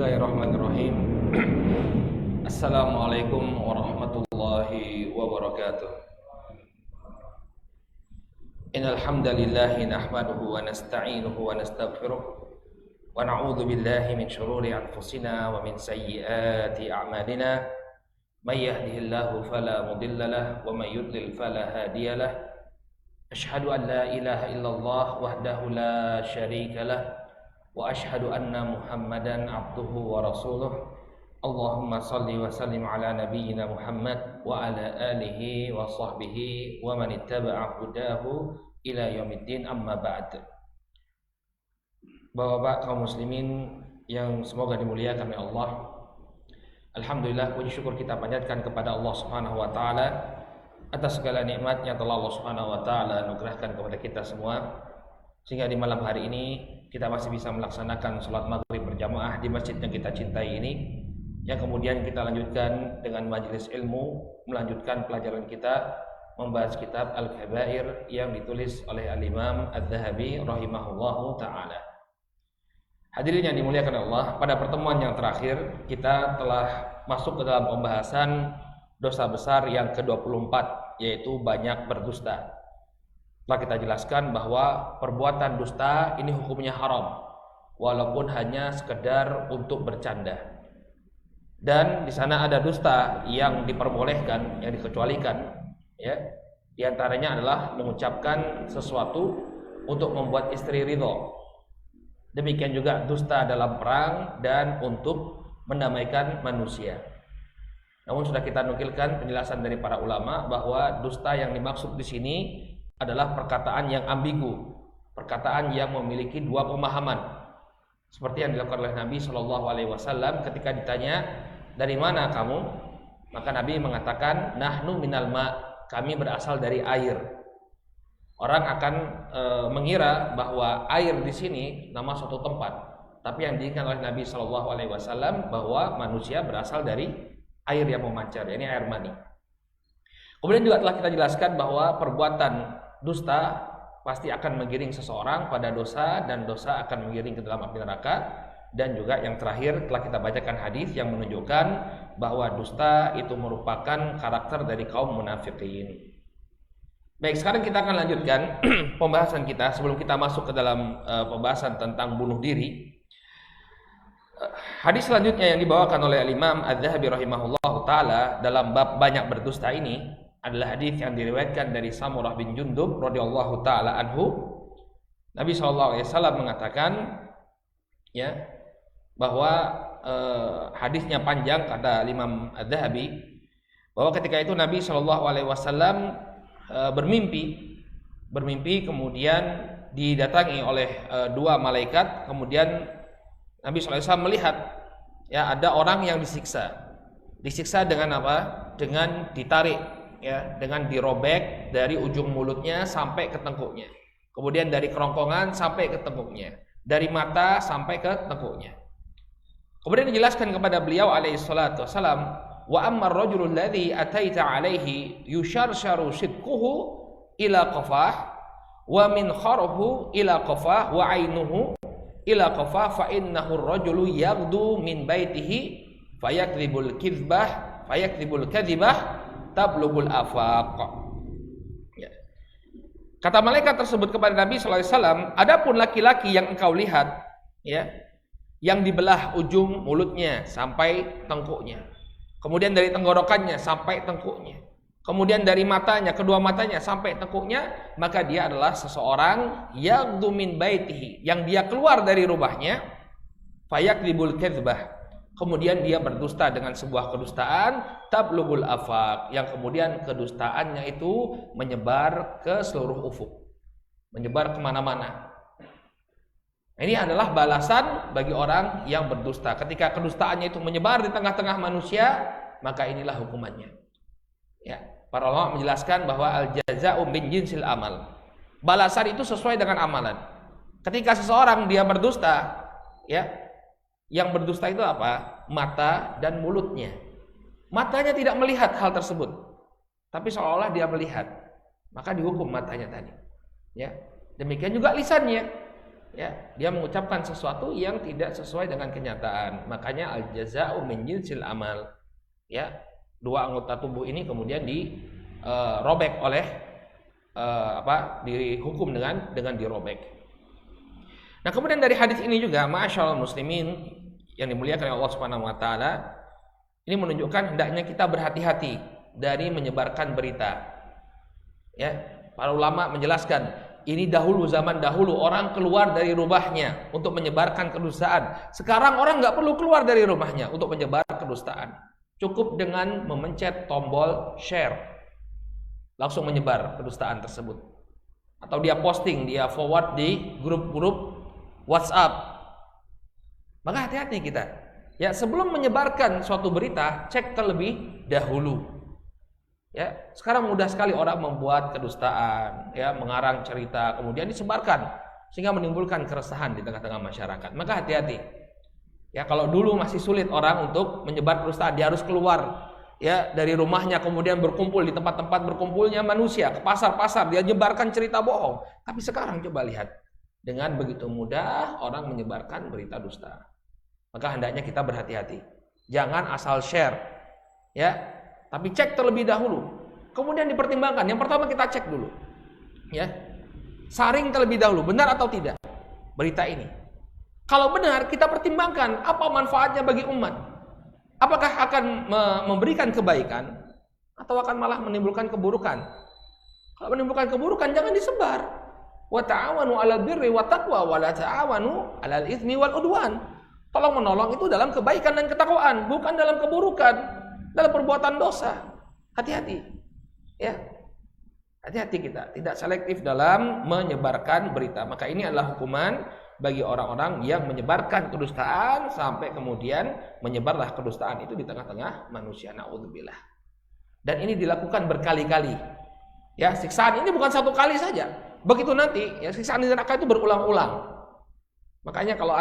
Bismillahirrahmanirrahim. Assalamualaikum warahmatullahi wabarakatuh. Innal hamdalillah nahmaduhu wa nasta'inuhu wa nastaghfiruh wa na'udzu billahi min shururi anfusina wa min sayyiati a'malina. May yahdihillahu fala mudilla lahu wa may yudlil fala hadiya lahu. Asyhadu an la ilaha illallah wahdahu la syarika lahu wa asyhadu anna Muhammadan abduhu wa rasuluh. Allahumma salli wa sallim ala nabiyyina Muhammad wa ala alihi wa sahbihi wa man ittaba'a hudahu ila yaumiddin, amma ba'd. Bapak-bapak kaum muslimin yang semoga dimuliakan oleh Allah, alhamdulillah puji syukur kita panjatkan kepada Allah Subhanahu wa taala atas segala nikmat yang telah Allah Subhanahu wa taala anugerahkan kepada kita semua, sehingga di malam hari ini kita masih bisa melaksanakan sholat maghrib berjamaah di masjid yang kita cintai ini, yang kemudian kita lanjutkan dengan majelis ilmu, melanjutkan pelajaran kita membahas kitab Al-Kabair yang ditulis oleh Al-Imam Adz-Dzahabi rahimahullahu ta'ala. Hadirin yang dimuliakan Allah, pada pertemuan yang terakhir kita telah masuk ke dalam pembahasan dosa besar yang ke-24, yaitu banyak berdusta. Telah kita jelaskan bahwa perbuatan dusta ini hukumnya haram, walaupun hanya sekedar untuk bercanda. Dan di sana ada dusta yang diperbolehkan, yang dikecualikan, ya. Di antaranya adalah mengucapkan sesuatu untuk membuat istri ridho. Demikian juga dusta dalam perang dan untuk mendamaikan manusia. Namun sudah kita nukilkan penjelasan dari para ulama bahwa dusta yang dimaksud di sini adalah perkataan yang ambigu, perkataan yang memiliki dua pemahaman, seperti yang dilakukan oleh Nabi Shallallahu Alaihi Wasallam ketika ditanya dari mana kamu, maka Nabi mengatakan nahnu minal ma, kami berasal dari air. Orang akan mengira bahwa air di sini nama suatu tempat, tapi yang diinginkan oleh Nabi Shallallahu Alaihi Wasallam bahwa manusia berasal dari air yang memancar, yakni air mani. Kemudian juga telah kita jelaskan bahwa perbuatan dusta pasti akan menggiring seseorang pada dosa, dan dosa akan menggiring ke dalam api neraka. Dan juga yang terakhir telah kita bacakan hadis yang menunjukkan bahwa dusta itu merupakan karakter dari kaum munafikin. Baik, sekarang kita akan lanjutkan pembahasan kita sebelum kita masuk ke dalam pembahasan tentang bunuh diri. Hadis selanjutnya yang dibawakan oleh Imam Adz-Dzahabi rahimahullah taala dalam bab banyak berdusta ini adalah hadis yang diriwayatkan dari Samurah bin Jundub radhiyallahu taala anhu. Nabi SAW mengatakan, ya, bahwa hadisnya panjang, kata Imam Adz-Dzahabi, bahwa ketika itu Nabi SAW bermimpi kemudian didatangi oleh dua malaikat. Kemudian Nabi SAW melihat, ya, ada orang yang disiksa dengan apa? Dengan ditarik, ya, dengan dirobek dari ujung mulutnya sampai ke tengkuknya, kemudian dari kerongkongan sampai ke tengkuknya, dari mata sampai ke tengkuknya. Kemudian dijelaskan kepada beliau alaihi salatu wassalam, wa ammar rajulul ladzi ataita alaihi yusharsharu sidquhu ila qafah wa min kharhu ila qafah wa ainuhu ila qafah fa innahu ar-rajulu yaghdu min baitihi fayakdzibul kadzibah tablugul afaq. Ya. Kata malaikat tersebut kepada Nabi sallallahu alaihi wasallam, adapun laki-laki yang engkau lihat, ya, yang dibelah ujung mulutnya sampai tengkuknya, kemudian dari tenggorokannya sampai tengkuknya, kemudian dari matanya, kedua matanya sampai tengkuknya, maka dia adalah seseorang yaghdu min baitihi, yang dia keluar dari rumahnya, fayakdzibul kadzbah, kemudian dia berdusta dengan sebuah kedustaan, tablugul afaq, yang kemudian kedustaannya itu menyebar ke seluruh ufuk, menyebar kemana-mana. Ini adalah balasan bagi orang yang berdusta. Ketika kedustaannya itu menyebar di tengah-tengah manusia, maka inilah hukumannya. Ya, para ulama menjelaskan bahwa al-jaza'u min jinsil amal. Balasan itu sesuai dengan amalan. Ketika seseorang dia berdusta, ya, yang berdusta itu apa? Mata dan mulutnya. Matanya tidak melihat hal tersebut, tapi seolah-olah dia melihat, maka dihukum matanya tadi. Ya, demikian juga lisannya. Ya, dia mengucapkan sesuatu yang tidak sesuai dengan kenyataan. Makanya al-jaza'u min jinsil amal. Ya, dua anggota tubuh ini kemudian dirobek oleh dihukum dengan dirobek. Nah, kemudian dari hadis ini juga, ma'asyiral muslimin yang dimuliakan oleh Allah Subhanahu wa taala, ini menunjukkan hendaknya kita berhati-hati dari menyebarkan berita. Ya, para ulama menjelaskan ini zaman dahulu orang keluar dari rumahnya untuk menyebarkan kedustaan. Sekarang orang nggak perlu keluar dari rumahnya untuk menyebar kedustaan. Cukup dengan memencet tombol share, langsung menyebar kedustaan tersebut. Atau dia posting, dia forward di grup-grup WhatsApp. Maka hati-hati kita. Ya, sebelum menyebarkan suatu berita, cek terlebih dahulu. Ya, sekarang mudah sekali orang membuat kedustaan, ya, mengarang cerita kemudian disebarkan sehingga menimbulkan keresahan di tengah-tengah masyarakat. Maka hati-hati. Ya, kalau dulu masih sulit orang untuk menyebar kedustaan, dia harus keluar ya dari rumahnya kemudian berkumpul di tempat-tempat berkumpulnya manusia, ke pasar-pasar, dia menyebarkan cerita bohong. Tapi sekarang coba lihat, dengan begitu mudah orang menyebarkan berita dusta. Maka hendaknya kita berhati-hati. Jangan asal share. Ya, tapi cek terlebih dahulu. Kemudian dipertimbangkan. Yang pertama kita cek dulu. Ya. Saring terlebih dahulu, benar atau tidak berita ini. Kalau benar, kita pertimbangkan apa manfaatnya bagi umat. Apakah akan memberikan kebaikan atau akan malah menimbulkan keburukan? Kalau menimbulkan keburukan jangan disebar. Wa ta'awanu 'alal birri wat taqwa wa la ta'awanu 'alal itsmi wal udwan. Tolong menolong itu dalam kebaikan dan ketakwaan, bukan dalam keburukan, dalam perbuatan dosa. Hati-hati. Ya. Hati-hati kita, tidak selektif dalam menyebarkan berita. Maka ini adalah hukuman bagi orang-orang yang menyebarkan kedustaan sampai kemudian menyebarlah kedustaan itu di tengah-tengah manusia. Na'udzubillah. Dan ini dilakukan berkali-kali. Ya, siksaan ini bukan satu kali saja. Begitu nanti, ya, siksaan di neraka itu berulang-ulang. Makanya kalau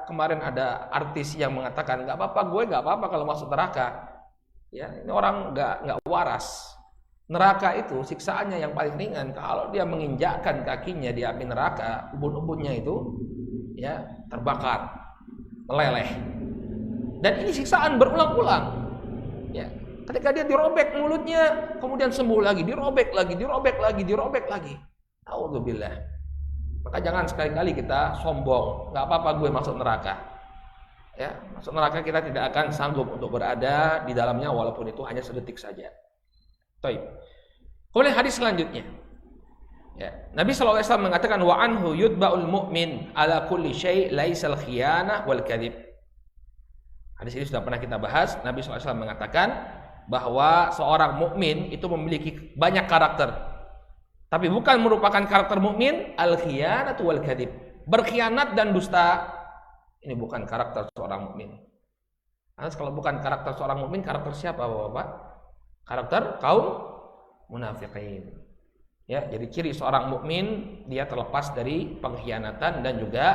kemarin ada artis yang mengatakan nggak apa-apa kalau masuk neraka, ya ini orang nggak waras. Neraka itu siksaannya yang paling ringan kalau dia menginjakkan kakinya di api neraka, ubun-ubunnya itu ya terbakar, meleleh. Dan ini siksaan berulang-ulang. Ya, ketika dia dirobek mulutnya, kemudian sembuh lagi, dirobek lagi. Auzubillah. Maka jangan sekali-kali kita sombong, nggak apa-apa gue masuk neraka. Ya, masuk neraka kita tidak akan sanggup untuk berada di dalamnya walaupun itu hanya sedetik saja. Baik. Kemudian hadis selanjutnya. Ya, Nabi SAW mengatakan wa anhu yutba'ul mu'min ala kulli syai' laisal khiyanah wal kadhib. Hadis ini sudah pernah kita bahas. Nabi SAW mengatakan bahwa seorang mukmin itu memiliki banyak karakter. Tapi bukan merupakan karakter mukmin al-khiyanatu wal kadhib. Berkhianat dan dusta ini bukan karakter seorang mukmin. Karena kalau bukan karakter seorang mukmin, karakter siapa Bapak? Karakter kaum munafiqin. Ya, jadi ciri seorang mukmin dia terlepas dari pengkhianatan dan juga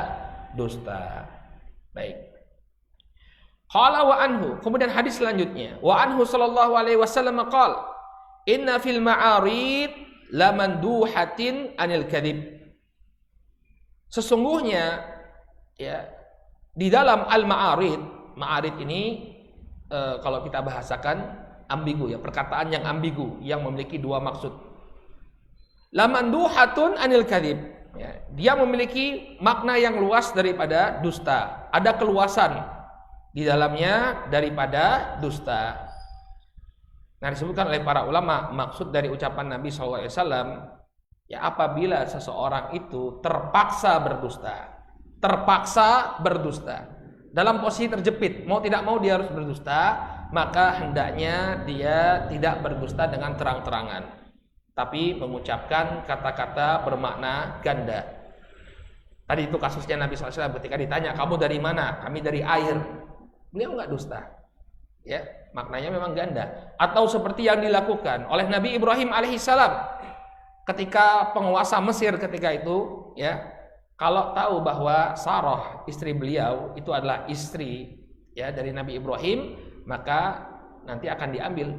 dusta. Baik. Qala wa anhu, kemudian hadis selanjutnya, wa anhu sallallahu alaihi wasallam qala, inna fil ma'arid lamanduhatin anil kadhib. Sesungguhnya ya di dalam al-ma'arid, ma'arid ini kalau kita bahasakan ambigu ya, perkataan yang ambigu yang memiliki dua maksud. Lamanduhatun anil kadhib. Ya, dia memiliki makna yang luas daripada dusta. Ada keluasan di dalamnya daripada dusta. Nah, disebutkan oleh para ulama maksud dari ucapan Nabi SAW ya apabila seseorang itu terpaksa berdusta dalam posisi terjepit, mau tidak mau dia harus berdusta, maka hendaknya dia tidak berdusta dengan terang-terangan, tapi mengucapkan kata-kata bermakna ganda. Tadi itu kasusnya Nabi SAW ketika ditanya, kamu dari mana? Kami dari air. Beliau nggak dusta. Ya, maknanya memang ganda. Atau seperti yang dilakukan oleh Nabi Ibrahim alaihissalam ketika penguasa Mesir ketika itu, ya, kalau tahu bahwa Sarah istri beliau itu adalah istri ya dari Nabi Ibrahim, maka nanti akan diambil.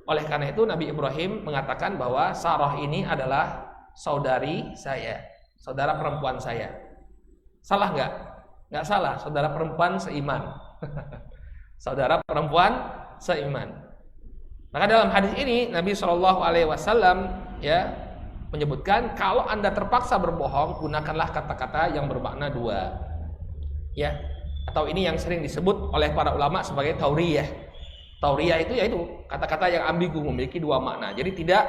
Oleh karena itu Nabi Ibrahim mengatakan bahwa Sarah ini adalah saudari saya, saudara perempuan saya. Salah nggak? Nggak salah, saudara perempuan seiman. Saudara perempuan seiman. Maka dalam hadis ini Nabi Shallallahu Alaihi Wasallam ya menyebutkan kalau Anda terpaksa berbohong, gunakanlah kata-kata yang bermakna dua. Ya, atau ini yang sering disebut oleh para ulama sebagai tauriyah. Tauriyah itu yaitu kata-kata yang ambigu, memiliki dua makna. Jadi tidak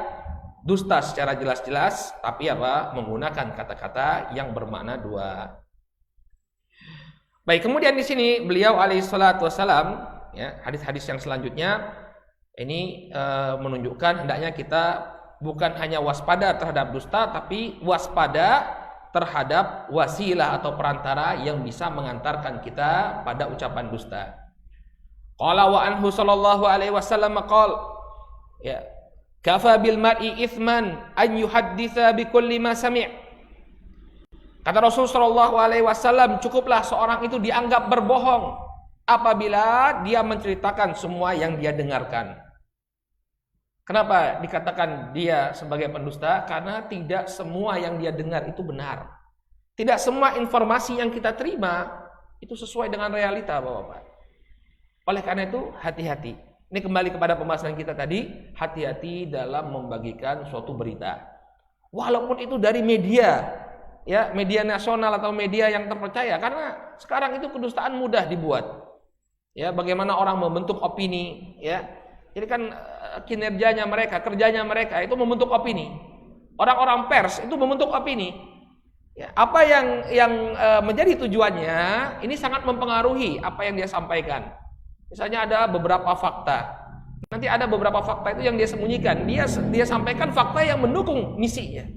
dusta secara jelas-jelas, tapi apa? Menggunakan kata-kata yang bermakna dua. Baik, kemudian di sini beliau alaihi salatu wasalam, ya, hadis-hadis yang selanjutnya ini menunjukkan hendaknya kita bukan hanya waspada terhadap dusta, tapi waspada terhadap wasilah atau perantara yang bisa mengantarkan kita pada ucapan dusta. Qala wa anhu sallallahu alaihi wasallam qala, ya, kafa bil mar'i ithman an yuhadditsa bi kulli ma sami'. Kata Rasul sallallahu alaihi wasallam, cukuplah seorang itu dianggap berbohong apabila dia menceritakan semua yang dia dengarkan. Kenapa dikatakan dia sebagai pendusta? Karena tidak semua yang dia dengar itu benar. Tidak semua informasi yang kita terima itu sesuai dengan realita, Bapak-bapak. Oleh karena itu, hati-hati. Ini kembali kepada pembahasan kita tadi, hati-hati dalam membagikan suatu berita. Walaupun itu dari media, ya, media nasional atau media yang terpercaya, karena sekarang itu kedustaan mudah dibuat. Ya, bagaimana orang membentuk opini, ya. Jadi kan kinerjanya mereka, kerjanya mereka itu membentuk opini. Orang-orang pers itu membentuk opini. Ya, apa yang menjadi tujuannya ini sangat mempengaruhi apa yang dia sampaikan. Misalnya ada beberapa fakta. Nanti ada beberapa fakta itu yang dia sembunyikan. Dia sampaikan fakta yang mendukung misinya.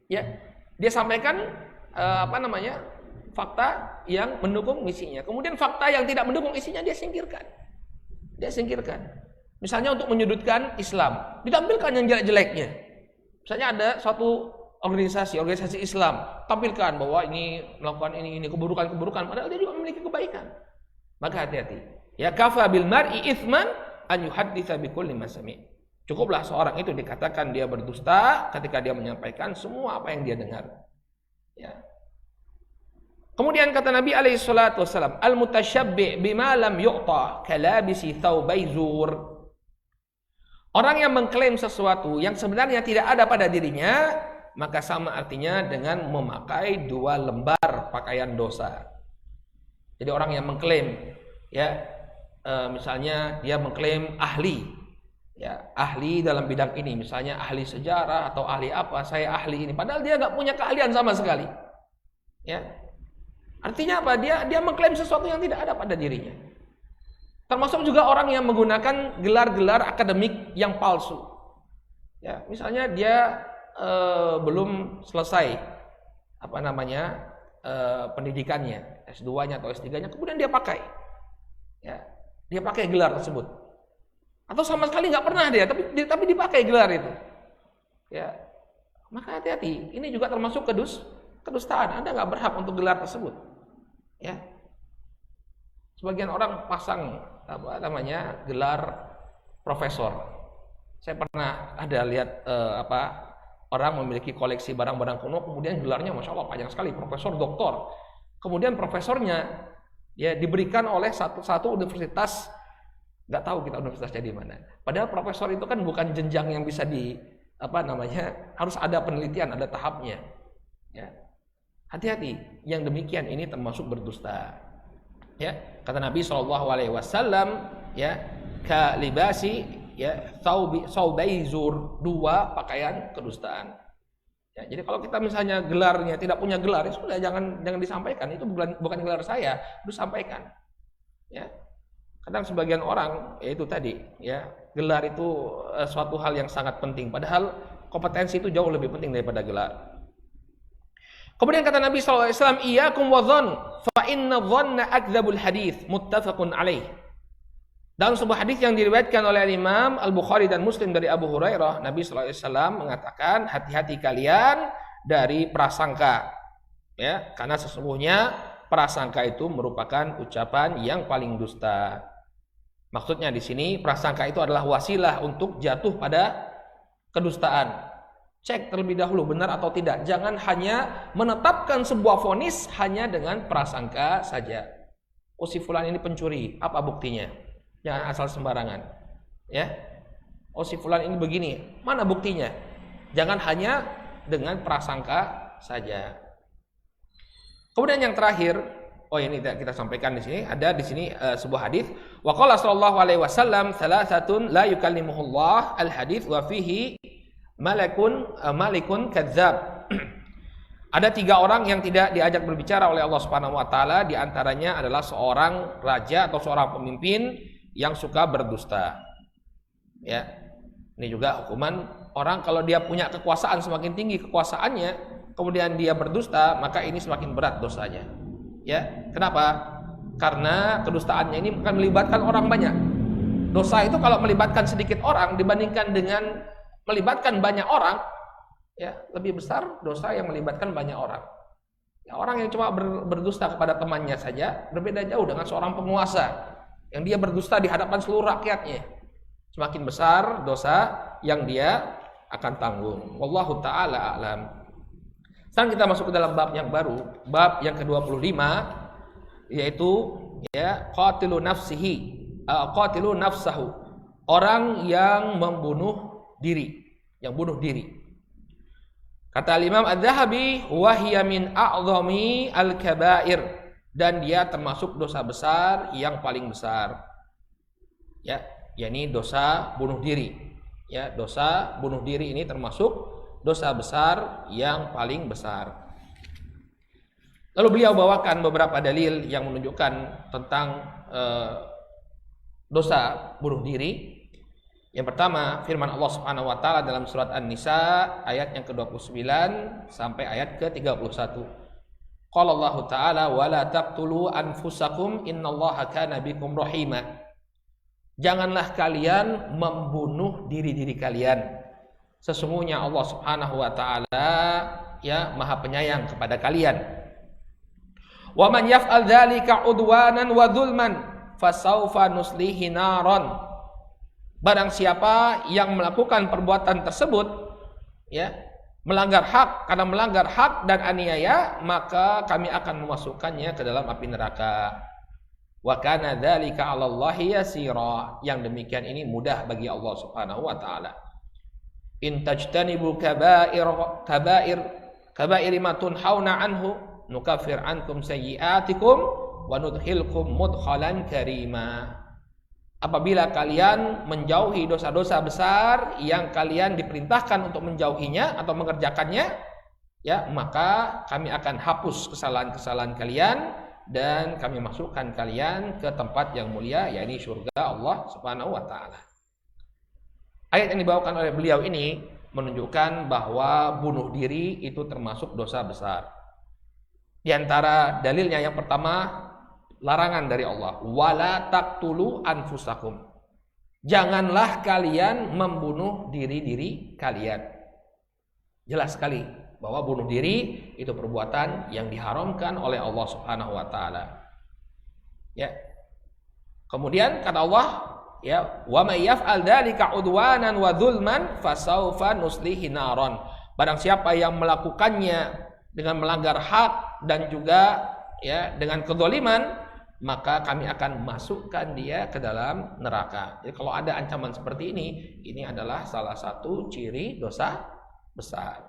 Ya, dia sampaikan fakta yang mendukung misinya. Kemudian fakta yang tidak mendukung misinya dia singkirkan. Dia singkirkan. Misalnya untuk menyudutkan Islam, ditampilkan yang jelek-jeleknya. Misalnya ada suatu organisasi Islam, tampilkan bahwa ini melakukan ini keburukan-keburukan, padahal dia juga memiliki kebaikan. Maka hati-hati. Ya, kafa bil mar'i itsman an yuhadditsa bi kulli ma sami'. Cukuplah seorang itu dikatakan dia berdusta ketika dia menyampaikan semua apa yang dia dengar. Ya. Kemudian kata Nabi alaihi salatu wasallam, al-mutasyabbi' bima lam yu'ta kalabisi thawbai zur. Orang yang mengklaim sesuatu yang sebenarnya tidak ada pada dirinya, maka sama artinya dengan memakai dua lembar pakaian dosa. Jadi orang yang mengklaim, ya, misalnya dia mengklaim ahli, ya, ahli dalam bidang ini, misalnya ahli sejarah atau ahli apa, saya ahli ini, padahal dia nggak punya keahlian sama sekali. Ya, artinya apa? Dia mengklaim sesuatu yang tidak ada pada dirinya. Termasuk juga orang yang menggunakan gelar-gelar akademik yang palsu. Ya, misalnya dia belum selesai pendidikannya, S2-nya atau S3-nya, kemudian dia pakai. Ya, dia pakai gelar tersebut. Atau sama sekali nggak pernah dia, tapi dipakai gelar itu. Ya, maka hati-hati. Ini juga termasuk kedustaan. Anda nggak berhak untuk gelar tersebut. Ya. Sebagian orang pasang gelar profesor. Saya pernah ada lihat orang memiliki koleksi barang-barang kuno, kemudian gelarnya masya Allah panjang sekali, profesor, doktor. Kemudian profesornya ya diberikan oleh satu universitas, nggak tahu kita universitasnya di mana. Padahal profesor itu kan bukan jenjang yang bisa harus ada penelitian, ada tahapnya. Ya. Hati-hati, yang demikian ini termasuk berdusta. Ya, kata Nabi SAW, ya, ka libasi, ya, thawbai zur, dua pakaian kedustaan. Ya, jadi kalau kita misalnya gelarnya tidak punya gelar, ya sudah jangan disampaikan. Itu bukan gelar saya, harus sampaikan. Ya, kadang sebagian orang, ya itu tadi, ya, gelar itu suatu hal yang sangat penting. Padahal kompetensi itu jauh lebih penting daripada gelar. Kemudian kata Nabi SAW, iyyakum wa dhann, fa inna dhanna akdzabul hadits, muttafaqun alaih. Dalam sebuah hadis yang diriwayatkan oleh Imam Al-Bukhari dan Muslim dari Abu Hurairah, Nabi SAW mengatakan, hati-hati kalian dari prasangka. Ya, karena sesungguhnya prasangka itu merupakan ucapan yang paling dusta. Maksudnya di sini prasangka itu adalah wasilah untuk jatuh pada kedustaan. Cek terlebih dahulu benar atau tidak. Jangan hanya menetapkan sebuah vonis hanya dengan prasangka saja. Oh, si fulan ini pencuri, apa buktinya? Jangan asal sembarangan. Ya. Oh, si fulan ini begini, mana buktinya? Jangan hanya dengan prasangka saja. Kemudian yang terakhir, ini tidak kita sampaikan di sini. Ada di sini sebuah hadis. Wa qala sallallahu alaihi wasallam, "Thalathatun la yukallimuhullah." Al-hadits wa fihi malikun kadzab. Ada 3 orang yang tidak diajak berbicara oleh Allah Subhanahu wa taala, di antaranya adalah seorang raja atau seorang pemimpin yang suka berdusta. Ya. Ini juga hukuman orang kalau dia punya kekuasaan, semakin tinggi kekuasaannya, kemudian dia berdusta, maka ini semakin berat dosanya. Ya. Kenapa? Karena kedustaannya ini akan melibatkan orang banyak. Dosa itu kalau melibatkan sedikit orang dibandingkan dengan melibatkan banyak orang, ya lebih besar dosa yang melibatkan banyak orang. Ya, orang yang cuma berdusta kepada temannya saja berbeda jauh dengan seorang penguasa yang dia berdusta di hadapan seluruh rakyatnya. Semakin besar dosa yang dia akan tanggung. Wallahu taala a'lam. Sekarang kita masuk ke dalam bab yang baru, bab yang ke-25, yaitu ya qatilu nafsahu. Orang yang membunuh diri, yang bunuh diri. Kata Imam Az-Zahabi, huwa hiya min a'dhami al-kaba'ir, dan dia termasuk dosa besar yang paling besar. Ya, yakni dosa bunuh diri. Ya, dosa bunuh diri ini termasuk dosa besar yang paling besar. Lalu beliau bawakan beberapa dalil yang menunjukkan tentang dosa bunuh diri. Yang pertama, firman Allah Subhanahu wa taala dalam surat An-Nisa ayat yang ke-29 sampai ayat ke-31. Qala Allah taala wa la taqtulu anfusakum innallaha kana bikum rahima. Janganlah kalian membunuh diri-diri kalian. Sesungguhnya Allah Subhanahu wa taala ya Maha penyayang kepada kalian. Wa man yaf'al dzalika udwanan wa dzulman fasawfa nuslihi naran. Barang siapa yang melakukan perbuatan tersebut, ya, melanggar hak, karena melanggar hak dan aniaya, maka kami akan memasukkannya ke dalam api neraka. Wa kana dzalika 'ala Allahi yasira. Yang demikian ini mudah bagi Allah Subhanahu wa taala. In tajtanibu kaba'ir ma tunhauna anhu nukaffir ankum sayyi'atikum wa nudkhilkum mudkhalan karima. Apabila kalian menjauhi dosa-dosa besar yang kalian diperintahkan untuk menjauhinya atau mengerjakannya, ya, maka kami akan hapus kesalahan-kesalahan kalian dan kami masukkan kalian ke tempat yang mulia, yakni surga Allah Subhanahu wa taala. Ayat yang dibawakan oleh beliau ini menunjukkan bahwa bunuh diri itu termasuk dosa besar. Di antara dalilnya yang pertama, larangan dari Allah, wala taqtulu anfusakum. Janganlah kalian membunuh diri-diri kalian. Jelas sekali bahwa bunuh diri itu perbuatan yang diharamkan oleh Allah Subhanahu wa taala. Ya. Kemudian kata Allah, ya, wa may yaf'al dzalika udwanan wa dzulman fasawfa nuslihi naran. Barang siapa yang melakukannya dengan melanggar hak dan juga ya dengan kezaliman, maka kami akan masukkan dia ke dalam neraka. Jadi kalau ada ancaman seperti ini adalah salah satu ciri dosa besar.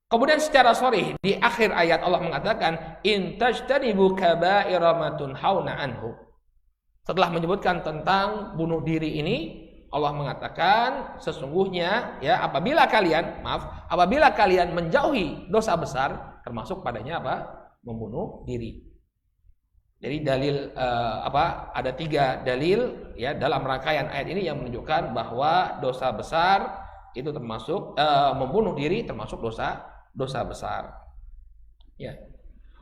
Kemudian secara sharih di akhir ayat Allah mengatakan in tajtanibu kaba'ira ma tunhauna anhu. Setelah menyebutkan tentang bunuh diri ini, Allah mengatakan sesungguhnya ya apabila kalian menjauhi dosa besar, termasuk padanya apa? Membunuh diri. Jadi dalil ada 3 dalil ya dalam rangkaian ayat ini yang menunjukkan bahwa dosa besar itu termasuk membunuh diri termasuk dosa besar. Ya.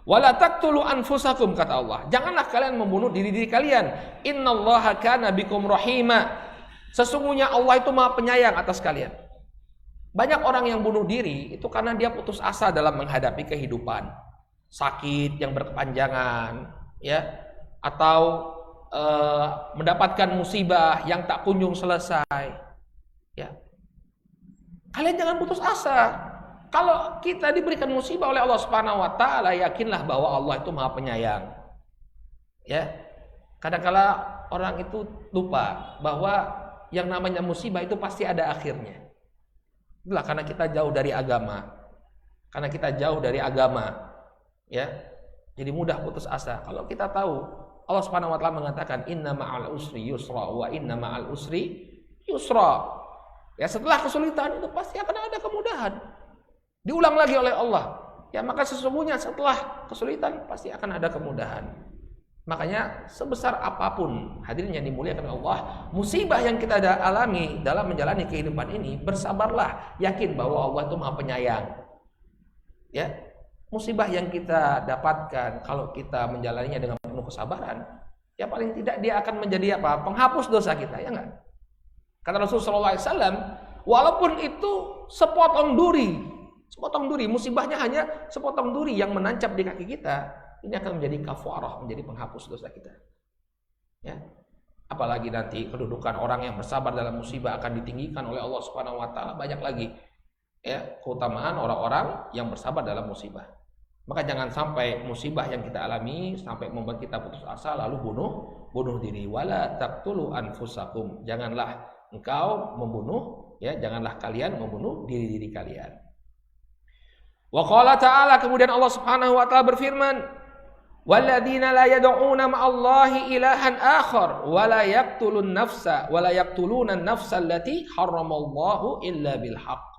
Wala taqtulu anfusakum, kata Allah. Janganlah kalian membunuh diri-diri kalian. Innallaha kana bikum rahima. Sesungguhnya Allah itu Maha penyayang atas kalian. Banyak orang yang bunuh diri itu karena dia putus asa dalam menghadapi kehidupan. Sakit yang berkepanjangan, ya, atau mendapatkan musibah yang tak kunjung selesai, ya. Kalian jangan putus asa. Kalau kita diberikan musibah oleh Allah Subhanahu wa taala, yakinlah bahwa Allah itu Maha Penyayang. Ya. Kadang-kala orang itu lupa bahwa yang namanya musibah itu pasti ada akhirnya. Itulah karena kita jauh dari agama. Karena kita jauh dari agama. Ya. Jadi mudah putus asa. Kalau kita tahu Allah Subhanahu wa taala mengatakan inna ma'al usri yusra wa inna ma'al usri yusra. Ya, setelah kesulitan itu pasti akan ada kemudahan. Diulang lagi oleh Allah. Ya, maka sesungguhnya setelah kesulitan pasti akan ada kemudahan. Makanya sebesar apapun hadirin yang dimuliakan Allah, musibah yang kita alami dalam menjalani kehidupan ini, bersabarlah, yakin bahwa Allah itu Maha Penyayang. Ya, musibah yang kita dapatkan kalau kita menjalaninya dengan penuh kesabaran, ya paling tidak dia akan menjadi apa? Penghapus dosa kita, ya enggak? Kata Rasulullah SAW, walaupun itu sepotong duri, musibahnya hanya sepotong duri yang menancap di kaki kita, ini akan menjadi kafarah, menjadi penghapus dosa kita. Ya. Apalagi nanti kedudukan orang yang bersabar dalam musibah akan ditinggikan oleh Allah Subhanahu wa taala, banyak lagi ya keutamaan orang-orang yang bersabar dalam musibah. Maka jangan sampai musibah yang kita alami sampai membuat kita putus asa lalu bunuh diri. Wala taqtulu anfusakum. Janganlah engkau membunuh, ya, janganlah kalian membunuh diri-diri kalian. Wa qala ta'ala, kemudian Allah Subhanahu wa taala berfirman, walladzina la yad'una ma'allahi ilahan akhar wa la yaqtulun nafsa wa la yaqtuluna an-nafsa allati harramallahu illa bil haqq.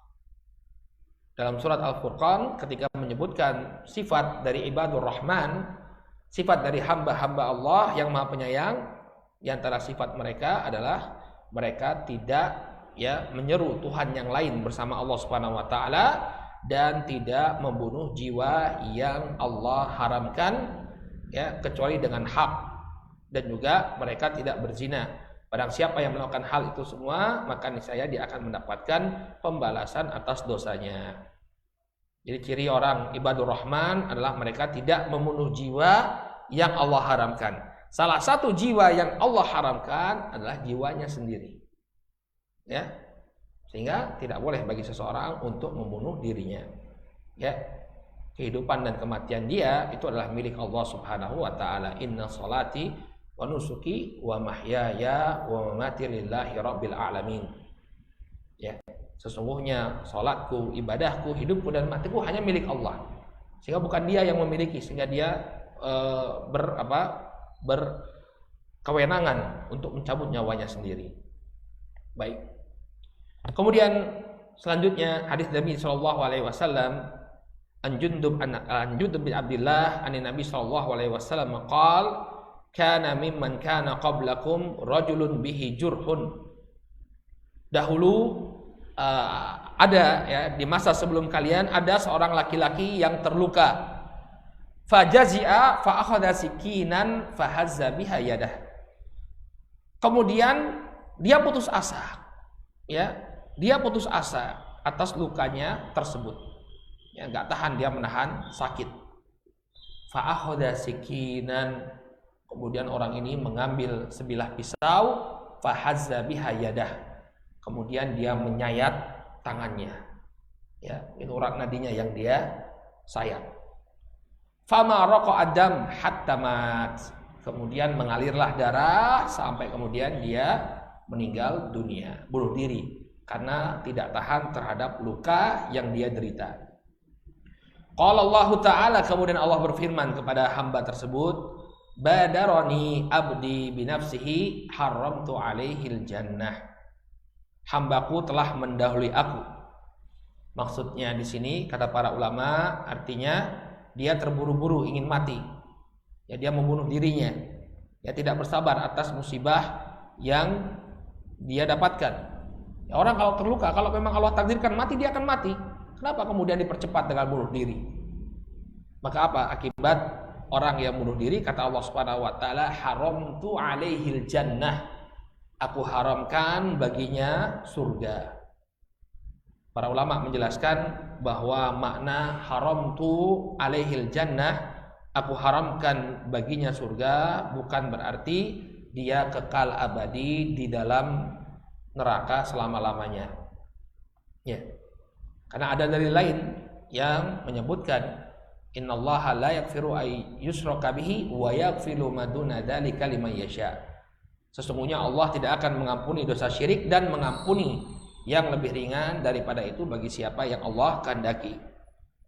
Dalam surat Al-Furqan ketika menyebutkan sifat dari ibadur rahman, sifat dari hamba-hamba Allah yang Maha Penyayang, di antara sifat mereka adalah mereka tidak ya menyeru Tuhan yang lain bersama Allah Subhanahu wa taala dan tidak membunuh jiwa yang Allah haramkan ya kecuali dengan hak, dan juga mereka tidak berzina. Barang siapa yang melakukan hal itu semua, maka niscaya dia akan mendapatkan pembalasan atas dosanya. Jadi ciri orang ibadur rahman adalah mereka tidak membunuh jiwa yang Allah haramkan. Salah satu jiwa yang Allah haramkan adalah jiwanya sendiri. Ya. Sehingga tidak boleh bagi seseorang untuk membunuh dirinya. Ya. Kehidupan dan kematian dia itu adalah milik Allah Subhanahu wa taala. Inna salati wa nusuki wa mahyaya wa mamati lillahi rabbil alamin. Ya. Sesungguhnya salatku, ibadahku, hidupku dan matiku hanya milik Allah. Sehingga bukan dia yang memiliki, sehingga dia berkewenangan untuk mencabut nyawanya sendiri. Baik. Kemudian selanjutnya hadis Nabi sallallahu alaihi wasallam an Jundub bin Abdullah an Nabi sallallahu alaihi wasallam qaal kana mimman kana qablakum rajulun bihi jurhun. Dahulu ada ya di masa sebelum kalian ada seorang laki-laki yang terluka. Fajazi'a fa akhadha sikinan fahazza biha yadah. Kemudian dia putus asa. Ya, dia putus asa atas lukanya tersebut. Ya, enggak tahan dia menahan sakit. Fa akhadha sikinan. Kemudian orang ini mengambil sebilah pisau, fahazza biha yadah. Kemudian dia menyayat tangannya. Ya, itu urat nadinya yang dia sayat. Fama raqa adam hatta mat. Kemudian mengalirlah darah sampai kemudian dia meninggal dunia, bunuh diri karena tidak tahan terhadap luka yang dia derita. Qala Allah Ta'ala, kemudian Allah berfirman kepada hamba tersebut, badarani abdi binafsihi haramtu alaihil jannah. Hambaku telah mendahului aku. Maksudnya di sini kata para ulama artinya dia terburu-buru ingin mati. Ya, dia membunuh dirinya. Ya, tidak bersabar atas musibah yang dia dapatkan. Ya, orang kalau terluka, kalau memang Allah takdirkan mati, dia akan mati. Kenapa kemudian dipercepat dengan bunuh diri? Maka apa akibat orang yang bunuh diri? Kata Allah Subhanahu wa taala, haramtu alaihil jannah. Aku haramkan baginya surga. Para ulama menjelaskan bahwa makna haramtu alaihil jannah, aku haramkan baginya surga, bukan berarti dia kekal abadi di dalam neraka selama-lamanya. Ya. Karena ada dalil lain yang menyebutkan innallaha la yaghfiru ay yushraka bihi wa yaghfiru ma duna dzalika liman yasha. Sesungguhnya Allah tidak akan mengampuni dosa syirik dan mengampuni yang lebih ringan daripada itu bagi siapa yang Allah kehendaki.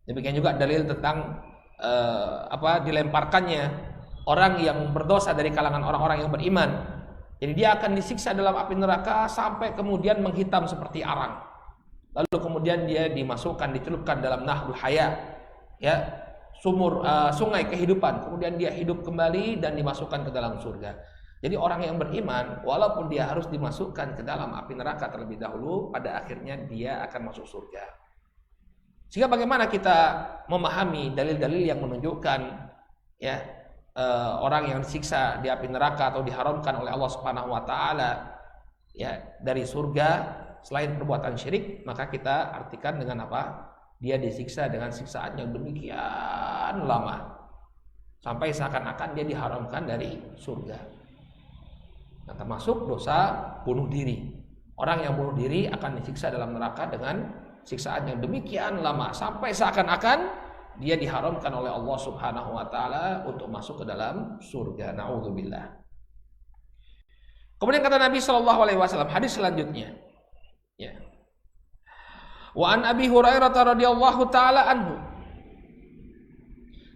Demikian juga dalil tentang dilemparkannya orang yang berdosa dari kalangan orang-orang yang beriman. Jadi dia akan disiksa dalam api neraka sampai kemudian menghitam seperti arang. Lalu kemudian dia dimasukkan, dicelupkan dalam Nahrul Haya, ya, sungai kehidupan. Kemudian dia hidup kembali dan dimasukkan ke dalam surga. Jadi orang yang beriman, walaupun dia harus dimasukkan ke dalam api neraka terlebih dahulu, pada akhirnya dia akan masuk surga. Sehingga bagaimana kita memahami dalil-dalil yang menunjukkan, ya, orang yang disiksa di api neraka atau diharamkan oleh Allah Subhanahu Wa Taala, ya, dari surga selain perbuatan syirik, maka kita artikan dengan apa? Dia disiksa dengan siksaan yang demikian lama, sampai seakan-akan dia diharamkan dari surga. Nah, termasuk dosa bunuh diri. Orang yang bunuh diri akan disiksa dalam neraka dengan siksaan yang demikian lama, sampai seakan-akan dia diharamkan oleh Allah Subhanahu Wa Taala untuk masuk ke dalam surga. Na'udzubillah. Kemudian kata Nabi Shallallahu Alaihi Wasallam, hadis selanjutnya, ya. Wa an Abi Hurairah radhiyallahu taala anhu.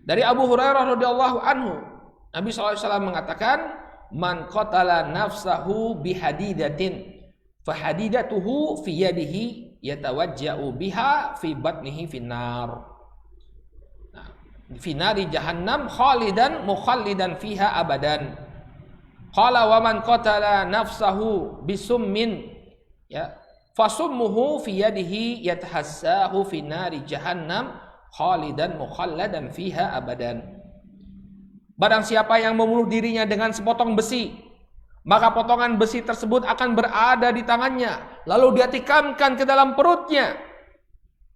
Dari Abu Hurairah radhiyallahu anhu, Nabi sallallahu alaihi wasallam mengatakan, "Man qatala nafsahu bihadidatin, fahadidatuhu fi yadihi yatawajja'u biha fi batnihi finnar." Nah, fi nari jahannam khalidan mukhallidan fiha abadan. Qala wa man qatala nafsahu bisummin, ya, fasummuhu fi yadihi yatahassahu fi nari jahannam khalidan mukhalladan fiha abadan. Barang siapa yang membunuh dirinya dengan sepotong besi, maka potongan besi tersebut akan berada di tangannya, lalu dia tikamkan ke dalam perutnya,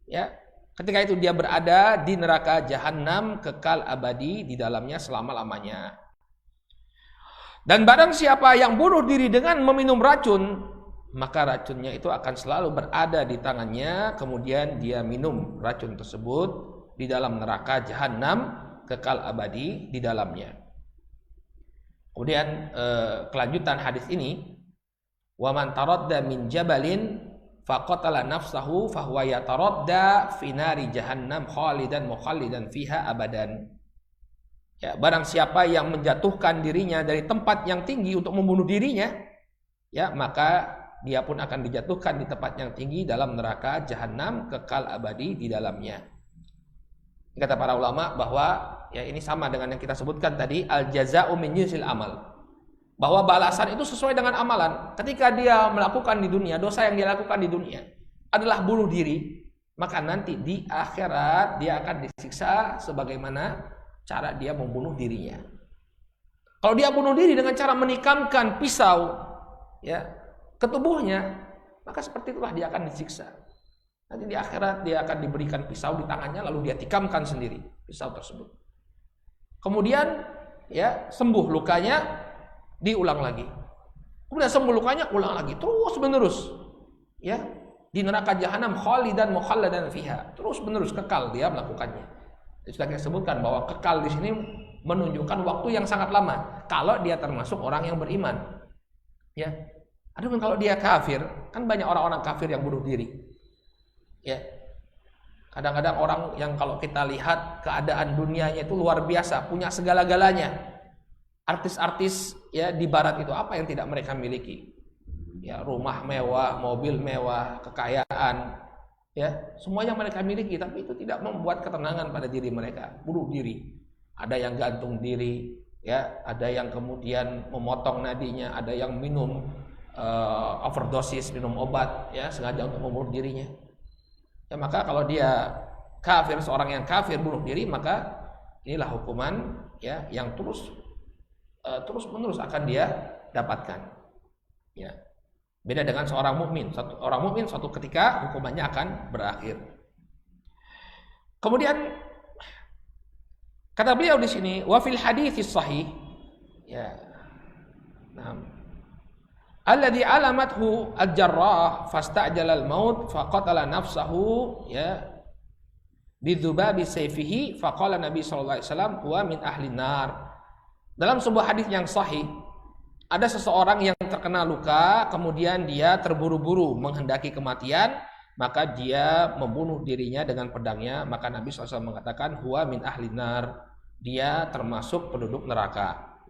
ya. Ketika itu dia berada di neraka jahannam, kekal abadi di dalamnya selama-lamanya. Dan barang siapa yang bunuh diri dengan meminum racun, maka racunnya itu akan selalu berada di tangannya, kemudian dia minum racun tersebut di dalam neraka jahanam, kekal abadi di dalamnya. Kemudian kelanjutan hadis ini, wa man taradda min jabalin faqatala nafsahu fahuwa yataradda fi nari jahannam khalidan mukhallidan fiha abadan. Ya, barang siapa yang menjatuhkan dirinya dari tempat yang tinggi untuk membunuh dirinya, ya, maka dia pun akan dijatuhkan di tempat yang tinggi dalam neraka jahanam, kekal abadi di dalamnya. Kata para ulama bahwa, ya, ini sama dengan yang kita sebutkan tadi, al jaza'u min jinsil amal. Bahwa balasan itu sesuai dengan amalan. Ketika dia melakukan di dunia, dosa yang dia lakukan di dunia adalah bunuh diri, maka nanti di akhirat dia akan disiksa sebagaimana cara dia membunuh dirinya. Kalau dia bunuh diri dengan cara menikamkan pisau, ya, ke tubuhnya, maka seperti itulah dia akan disiksa. Nanti di akhirat dia akan diberikan pisau di tangannya, lalu dia tikamkan sendiri pisau tersebut. Kemudian, ya, sembuh lukanya, diulang lagi. Kemudian sembuh lukanya, ulang lagi, terus menerus, ya, di neraka jahanam khalidan mukhalladan fiha, terus menerus kekal dia melakukannya. Sudah kita sebutkan bahwa kekal di sini menunjukkan waktu yang sangat lama kalau dia termasuk orang yang beriman, ya. Adapun kalau dia kafir, kan banyak orang-orang kafir yang bunuh diri, ya. Kadang-kadang orang yang kalau kita lihat keadaan dunianya itu luar biasa, punya segala-galanya. Artis-artis, ya, di barat itu apa yang tidak mereka miliki? Ya, rumah mewah, mobil mewah, kekayaan, ya, semuanya mereka miliki, tapi itu tidak membuat ketenangan pada diri mereka. Bunuh diri. Ada yang gantung diri, ya, ada yang kemudian memotong nadinya, ada yang minum overdosis, minum obat, ya, sengaja untuk membunuh dirinya. Ya, maka kalau dia kafir, seorang yang kafir bunuh diri, maka inilah hukuman, ya, yang terus menerus akan dia dapatkan. Ya. Beda dengan seorang mukmin. Orang mukmin suatu ketika hukumannya akan berakhir. Kemudian kata beliau di sini, wa fil hadits sahih, ya. Nah, alladzi alamathu al-jarrah fastajala al-maut faqatala nafsahu ya bidzubabi sayfihi faqala Nabi sallallahu alaihi wasallam huwa min ahli nar. Dalam sebuah hadis yang sahih, ada seseorang yang terkena luka, kemudian dia terburu-buru menghendaki kematian, maka dia membunuh dirinya dengan pedangnya, maka Nabi SAW mengatakan huwa min ahli nar, dia termasuk penduduk neraka.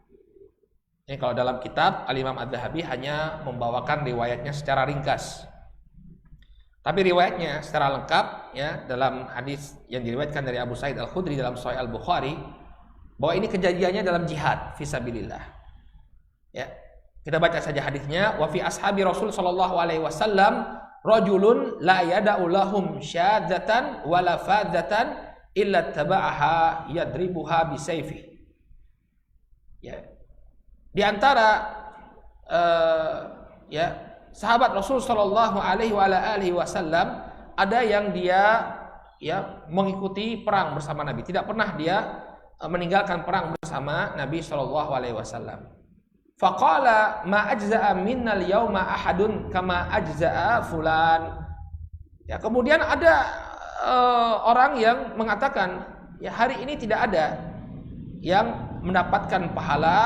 Ini kalau dalam kitab Al-Imam Adz-Dzahabi hanya membawakan riwayatnya secara ringkas. Tapi riwayatnya secara lengkap ya dalam hadis yang diriwayatkan dari Abu Sa'id Al-Khudri dalam Sahih Al-Bukhari bahwa ini kejadiannya dalam jihad fisabilillah. Ya. Kita baca saja hadisnya, wa fi ashabi Rasul sallallahu alaihi wasallam rajulun la yada'u lahum syadzatan wala fadzatan illa taba'aha yadribuha bisayfi. Ya. Di antara ya sahabat Rasul sallallahu alaihi wasallam ada yang dia ya mengikuti perang bersama Nabi, tidak pernah dia meninggalkan perang bersama Nabi sallallahu alaihi wasallam. Faqala ma ajza'a minnal yauma ahadun kama ajza'a fulan. Ya, kemudian ada orang yang mengatakan, ya hari ini tidak ada yang mendapatkan pahala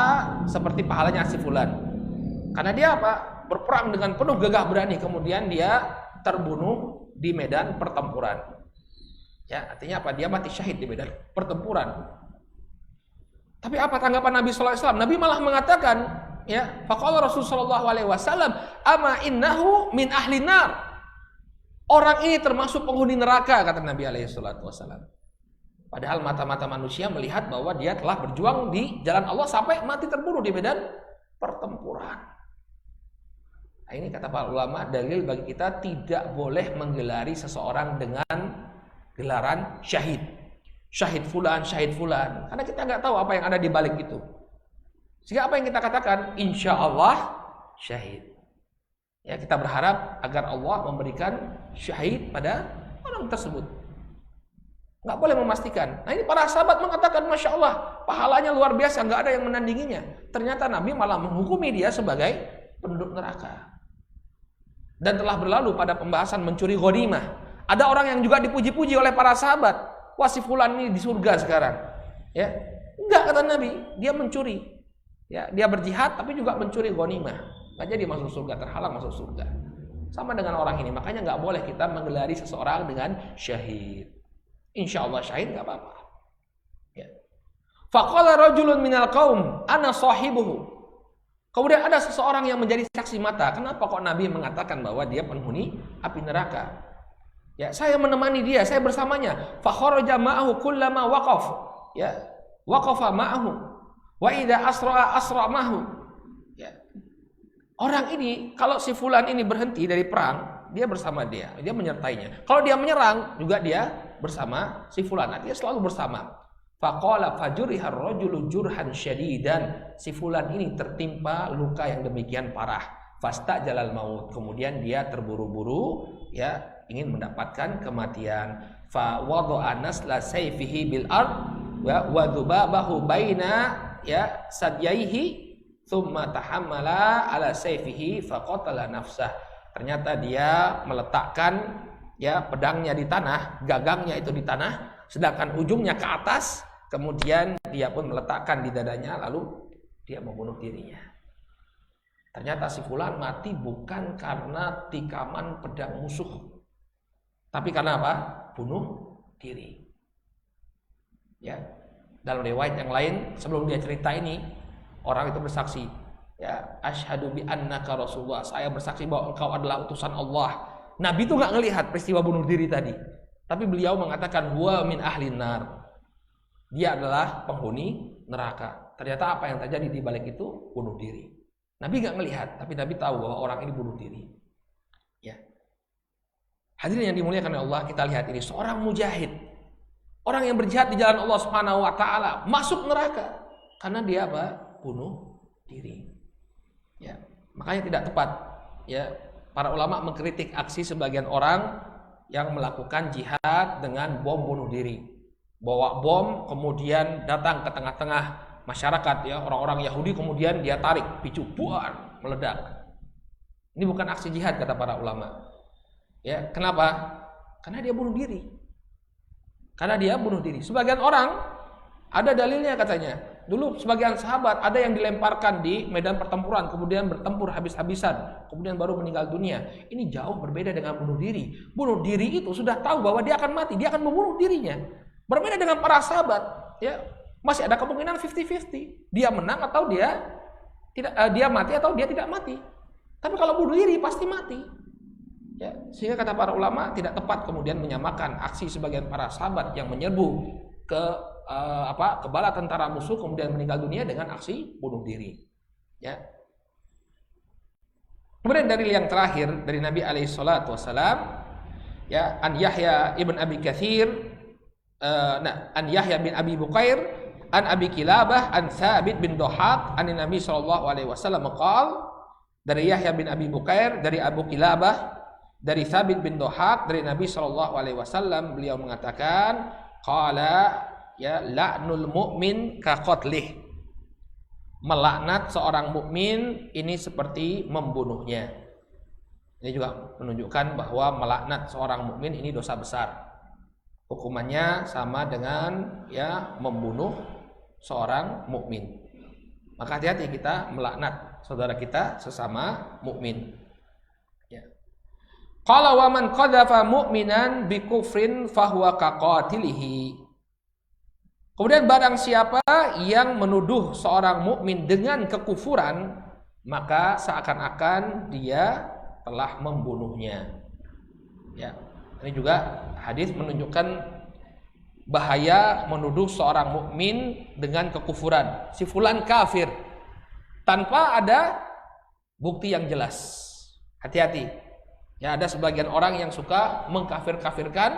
seperti pahalanya si fulan. Karena dia apa? Berperang dengan penuh gagah berani, kemudian dia terbunuh di medan pertempuran. Ya, artinya apa? Dia mati syahid di medan pertempuran. Tapi apa tanggapan Nabi sallallahu alaihi wasallam? Nabi malah mengatakan, ya, faqala Rasul sallallahu alaihi wasallam, "Ama innahu min ahli nar." Orang ini termasuk penghuni neraka, kata Nabi alaihi salatu wasallam. Padahal mata-mata manusia melihat bahwa dia telah berjuang di jalan Allah sampai mati terbunuh di medan pertempuran. Nah, ini kata para ulama dalil bagi kita tidak boleh menggelari seseorang dengan gelaran syahid. Syahid fulan, karena kita nggak tahu apa yang ada di balik itu. Sehingga apa yang kita katakan, insya Allah syahid. Ya, kita berharap agar Allah memberikan syahid pada orang tersebut. Nggak boleh memastikan. Nah, ini para sahabat mengatakan, masya Allah, pahalanya luar biasa, nggak ada yang menandinginya. Ternyata Nabi malah menghukumi dia sebagai penduduk neraka. Dan telah berlalu pada pembahasan mencuri ghanimah. Ada orang yang juga dipuji-puji oleh para sahabat. Wah, si fulan ini di surga sekarang. Ya, enggak, kata Nabi, dia mencuri. Ya, dia berjihad tapi juga mencuri ghanimah. Enggak jadi masuk surga, terhalang masuk surga. Sama dengan orang ini, makanya enggak boleh kita menggelari seseorang dengan syahid. Insya Allah syahid enggak apa-apa. Ya. Faqala rajulun minal qaum ana sahibuhu. Kemudian ada seseorang yang menjadi saksi mata. Kenapa kok Nabi mengatakan bahwa dia penghuni api neraka? Ya, saya menemani dia, saya bersamanya. Fa kharaja ma'ahu kullama waqaf. Ya, waqafa ma'ahu. Wa idza asra ma'ahu. Ya. Orang ini kalau si fulan ini berhenti dari perang, dia bersama dia menyertainya. Kalau dia menyerang, juga dia bersama si fulan. Dia selalu bersama. Faqala fajuriha ar-rajulu jurhan syadidan. Si fulan ini tertimpa luka yang demikian parah. Fastajalal maut. Kemudian dia terburu-buru ya ingin mendapatkan kematian. Fa wada'a nasla sayfihi bil ard wa dhubabahu baina ya sadyaihi thumma tahammala ala sayfihi faqatala nafsah. Ternyata dia meletakkan ya pedangnya di tanah, gagangnya itu di tanah, sedangkan ujungnya ke atas, kemudian dia pun meletakkan di dadanya lalu dia membunuh dirinya. Ternyata si fulan mati bukan karena tikaman pedang musuh, tapi karena apa? Bunuh diri. Ya, dalam riwayat yang lain sebelum dia cerita ini, orang itu bersaksi, ya, asyhadu bi annaka rasulullah. Saya bersaksi bahwa engkau adalah utusan Allah. Nabi itu nggak ngelihat peristiwa bunuh diri tadi, tapi beliau mengatakan huwa min ahlin nar. Dia adalah penghuni neraka. Ternyata apa yang terjadi di balik itu bunuh diri. Nabi nggak ngelihat, tapi Nabi tahu bahwa orang ini bunuh diri. Ya. Hadirin yang dimuliakan oleh Allah, kita lihat ini seorang mujahid, orang yang berjihad di jalan Allah Subhanahu wa taala masuk neraka karena dia apa? Bunuh diri. Ya. Makanya tidak tepat ya para ulama mengkritik aksi sebagian orang yang melakukan jihad dengan bom bunuh diri. Bawa bom kemudian datang ke tengah-tengah masyarakat ya, orang-orang Yahudi, kemudian dia tarik picu buar meledak. Ini bukan aksi jihad kata para ulama. Ya, kenapa? Karena dia bunuh diri. Karena dia bunuh diri. Sebagian orang ada dalilnya katanya. Dulu sebagian sahabat ada yang dilemparkan di medan pertempuran, kemudian bertempur habis-habisan, kemudian baru meninggal dunia. Ini jauh berbeda dengan bunuh diri. Bunuh diri itu sudah tahu bahwa dia akan mati, dia akan membunuh dirinya. Berbeda dengan para sahabat, ya. Masih ada kemungkinan 50-50. Dia menang atau dia tidak, dia mati atau dia tidak mati. Tapi kalau bunuh diri pasti mati. Ya, sehingga kata para ulama tidak tepat kemudian menyamakan aksi sebagian para sahabat yang menyerbu ke bala tentara musuh kemudian meninggal dunia dengan aksi bunuh diri. Ya. Kemudian dari yang terakhir dari Nabi alaihi salatu wasalam, ya, an Yahya ibn Abi Katsir, an Yahya bin Abi Bukair, an Abi Kilabah, an Thabit bin Dhahak, an Nabi sallallahu alaihi wasallam qala, dari Yahya bin Abi Bukair, dari Abu Kilabah, dari Thabit bin Dhahak, dari Nabi sallallahu alaihi wasallam, beliau mengatakan, qala, ya, la'nul mu'min ka qatlih. Melaknat seorang mukmin ini seperti membunuhnya. Ini juga menunjukkan bahwa melaknat seorang mukmin ini dosa besar. Hukumannya sama dengan, ya, membunuh seorang mukmin. Maka hati-hati kita melaknat saudara kita sesama mukmin. Ya. Qala wa man qadhafa mu'minan bi kufrin fahuwa ka qatilihi. Kemudian barang siapa yang menuduh seorang mukmin dengan kekufuran, maka seakan-akan dia telah membunuhnya. Ya, ini juga hadis menunjukkan bahaya menuduh seorang mukmin dengan kekufuran. Si fulan kafir tanpa ada bukti yang jelas. Hati-hati. Ya, ada sebagian orang yang suka mengkafir-kafirkan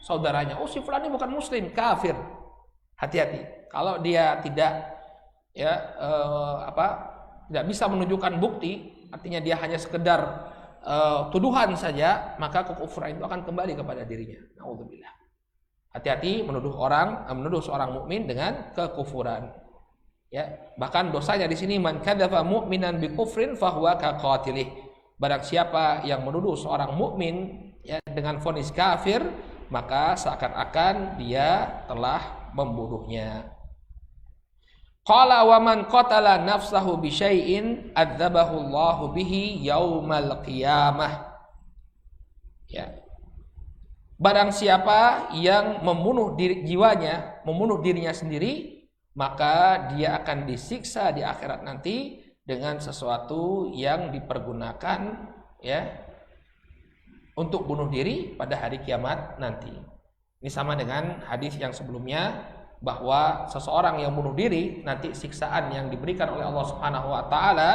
saudaranya. Oh, si fulan ini bukan muslim, kafir. Hati-hati. Kalau dia tidak, ya, tidak bisa menunjukkan bukti, artinya dia hanya sekedar tuduhan saja, maka kekufuran itu akan kembali kepada dirinya. Naudzubillah. Hati-hati menuduh seorang mukmin dengan kekufuran. Ya, bahkan dosanya di sini man kadzafa mu'minan bi kufrin fahuwa ka qatilih. Barang siapa yang menuduh seorang mukmin, ya, dengan vonis kafir, maka seakan-akan dia telah membunuhnya. Qala wa man qatala nafsahu bi syai'in adzabahu Allahu bihi yaumal qiyamah. Ya. Barang siapa yang membunuh jiwanya, membunuh dirinya sendiri, maka dia akan disiksa di akhirat nanti dengan sesuatu yang dipergunakan, ya, untuk bunuh diri pada hari kiamat nanti. Ini sama dengan hadis yang sebelumnya, bahwa seseorang yang bunuh diri nanti siksaan yang diberikan oleh Allah Subhanahu wa taala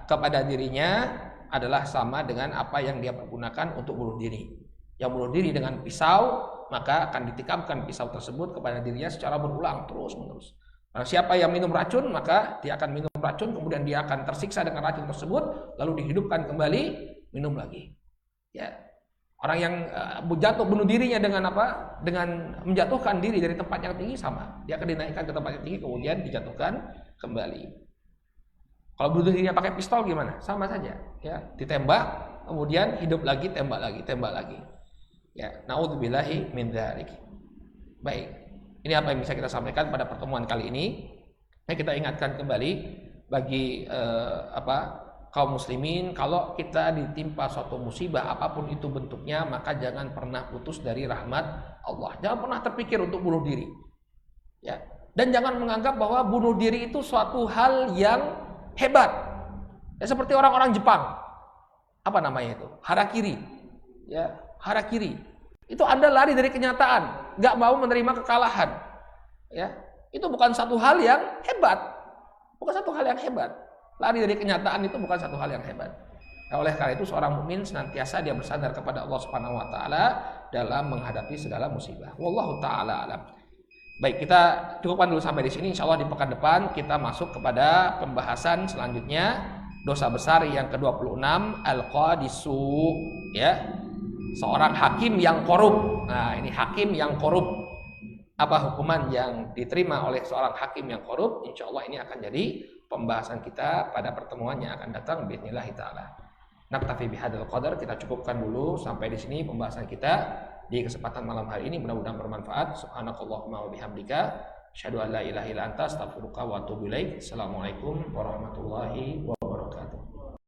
kepada dirinya adalah sama dengan apa yang dia pergunakan untuk bunuh diri. Yang bunuh diri dengan pisau, maka akan ditikamkan pisau tersebut kepada dirinya secara berulang terus-menerus. Nah, siapa yang minum racun, maka dia akan minum racun, kemudian dia akan tersiksa dengan racun tersebut, lalu dihidupkan kembali, minum lagi. Ya. Orang yang jatuh bunuh dirinya dengan apa? Dengan menjatuhkan diri dari tempat yang tinggi sama. Dia akan dinaikkan ke tempat yang tinggi kemudian dijatuhkan kembali. Kalau bunuh dirinya pakai pistol gimana? Sama saja, ya. Ditembak, kemudian hidup lagi, tembak lagi, tembak lagi. Ya, naudzubillahi min dzalik. Baik. Ini apa yang bisa kita sampaikan pada pertemuan kali ini. Kita ingatkan kembali bagi kaum muslimin, kalau kita ditimpa suatu musibah apapun itu bentuknya, maka jangan pernah putus dari rahmat Allah. Jangan pernah terpikir untuk bunuh diri. Ya. Dan jangan menganggap bahwa bunuh diri itu suatu hal yang hebat. Ya, seperti orang-orang Jepang. Apa namanya itu? Harakiri. Ya, harakiri. Itu Anda lari dari kenyataan, nggak mau menerima kekalahan. Ya. Itu bukan satu hal yang hebat. Bukan satu hal yang hebat. Lari dari kenyataan itu bukan satu hal yang hebat. Nah, oleh karena itu seorang mukmin senantiasa dia bersandar kepada Allah Subhanahu wa taala dalam menghadapi segala musibah. Wallahu taala alam. Baik, kita cukupkan dulu sampai di sini. Insyaallah di pekan depan kita masuk kepada pembahasan selanjutnya, dosa besar yang ke-26, al-qadisu, ya. Seorang hakim yang korup. Nah, ini hakim yang korup. Apa hukuman yang diterima oleh seorang hakim yang korup? Insyaallah ini akan jadi pembahasan kita pada pertemuan yang akan datang bismillah taala. Naktafi bihadzal qadar, kita cukupkan dulu sampai di sini pembahasan kita di kesempatan malam hari ini, mudah-mudahan bermanfaat. Subhanakallahumma wa bihamdika asyhadu an la ilaha illa anta astaghfiruka wa atubu ilaik. Assalamualaikum warahmatullahi wabarakatuh.